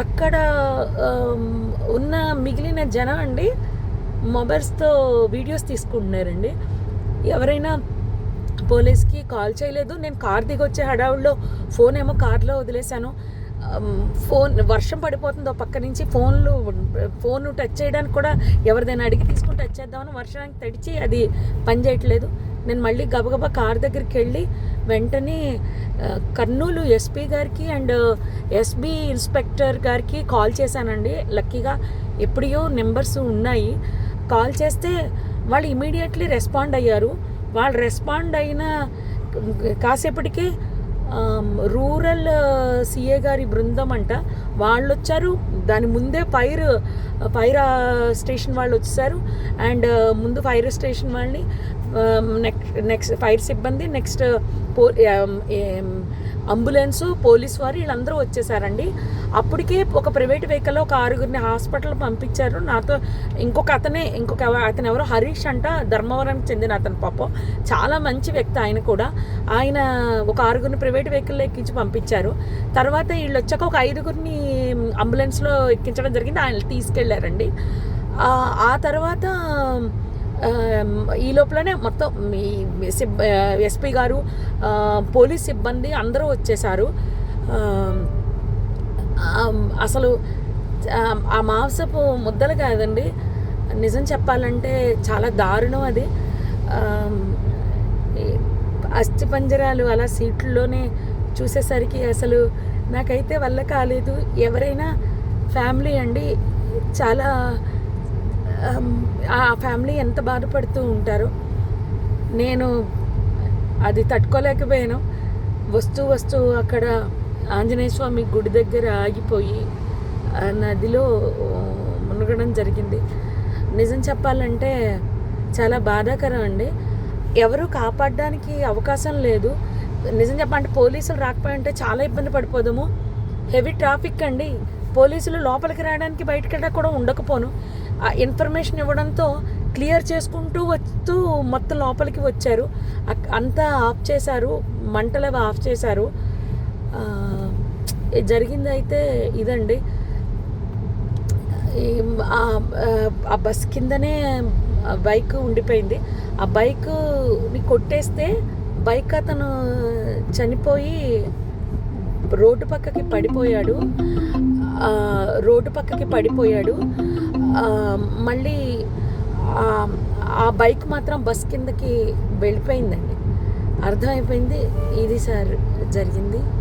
అక్కడ ఉన్న మిగిలిన జనం అండి మొబైల్స్తో వీడియోస్ తీసుకుంటున్నారండి. ఎవరైనా పోలీస్కి కాల్ చేయలేదు. నేను కార్ దిగొచ్చే హడావుల్లో ఫోన్ ఏమో కార్లో వదిలేశాను. ఫోన్ వర్షం పడిపోతుంది పక్క నుంచి, ఫోన్ టచ్ చేయడానికి కూడా ఎవరిదైనా అడిగి తీసుకుని టచ్ చేద్దామని వర్షానికి తడిచి అది పని చేయట్లేదు. నేను మళ్ళీ గబగబా కార్ దగ్గరికి వెళ్ళి వెంటనే కర్నూలు ఎస్పీ గారికి అండ్ ఎస్బీ ఇన్స్పెక్టర్ గారికి కాల్ చేశానండి. లక్కీగా ఎప్పుడో నెంబర్స్ ఉన్నాయి. కాల్ చేస్తే వాళ్ళు ఇమీడియట్లీ రెస్పాండ్ అయ్యారు. వాళ్ళు రెస్పాండ్ అయిన కాసేపటికే రూరల్ సిఏ గారి బృందం అంట వాళ్ళు వచ్చారు. దాని ముందే ఫైర్ స్టేషన్ వాళ్ళు వచ్చేసారు. అండ్ ముందు ఫైర్ స్టేషన్ వాళ్ళని నెక్స్ట్ ఫైర్ సిబ్బంది, నెక్స్ట్ అంబులెన్సు, పోలీస్ వారు వీళ్ళందరూ వచ్చేసారండి. అప్పటికే ఒక ప్రైవేట్ వెహికల్లో ఒక 6గురిని హాస్పిటల్ పంపించారు. నాతో అతను ఎవరో హరీష్ అంట, ధర్మవరానికి చెందిన అతను. పాపం చాలా మంచి వ్యక్తి ఆయన కూడా. ఆయన ఒక 6గురిని ప్రైవేట్ వెహికల్లో ఎక్కించి పంపించారు. తర్వాత వీళ్ళు వచ్చాక ఒక 5గురిని అంబులెన్స్లో ఎక్కించడం జరిగింది. ఆయన తీసుకెళ్లారండి. ఆ తర్వాత ఈ లోపలనే మొత్తం ఎస్పీ గారు, పోలీస్ సిబ్బంది అందరూ వచ్చేసారు. అసలు ఆ మాంసపు ముద్దలు కాదండి, నిజం చెప్పాలంటే చాలా దారుణం అది. అస్థిపంజరాలు అలా సీట్లలోనే చూసేసరికి అసలు నాకైతే వల్ల కాలేదు. ఎవరైనా ఫ్యామిలీ అండి, చాలా ఆ ఫ్యామిలీ ఎంత బాధపడుతూ ఉంటారో. నేను అది తట్టుకోలేకపోయాను. వస్తూ అక్కడ ఆంజనేయ స్వామి గుడి దగ్గర ఆగిపోయి నదిలో మునగడం జరిగింది. నిజం చెప్పాలంటే చాలా బాధాకరం అండి. ఎవరు కాపాడడానికి అవకాశం లేదు. నిజం చెప్పాలంటే పోలీసులు రాకపోయింటే చాలా ఇబ్బంది పడిపోదాము. హెవీ ట్రాఫిక్ అండి. పోలీసులు లోపలికి రావడానికి బయటకి కూడా ఉండకపోను. ఇన్ఫర్మేషన్ ఇవ్వడంతో క్లియర్ చేసుకుంటూ వస్తూ మొత్తం లోపలికి వచ్చారు. అంతా ఆఫ్ చేశారు, మంటలు ఆఫ్ చేశారు. జరిగింది అయితే ఇదండి. ఆ బస్ కిందనే బైక్ ఉండిపోయింది. ఆ బైక్ని కొట్టేస్తే బైక్ అతను చనిపోయి రోడ్డు పక్కకి పడిపోయాడు. మళ్ళీ ఆ బైక్ మాత్రం బస్ కిందకి వెళ్ళిపోయిందండి. అర్థమైపోయింది ఇది సార్ జరిగింది.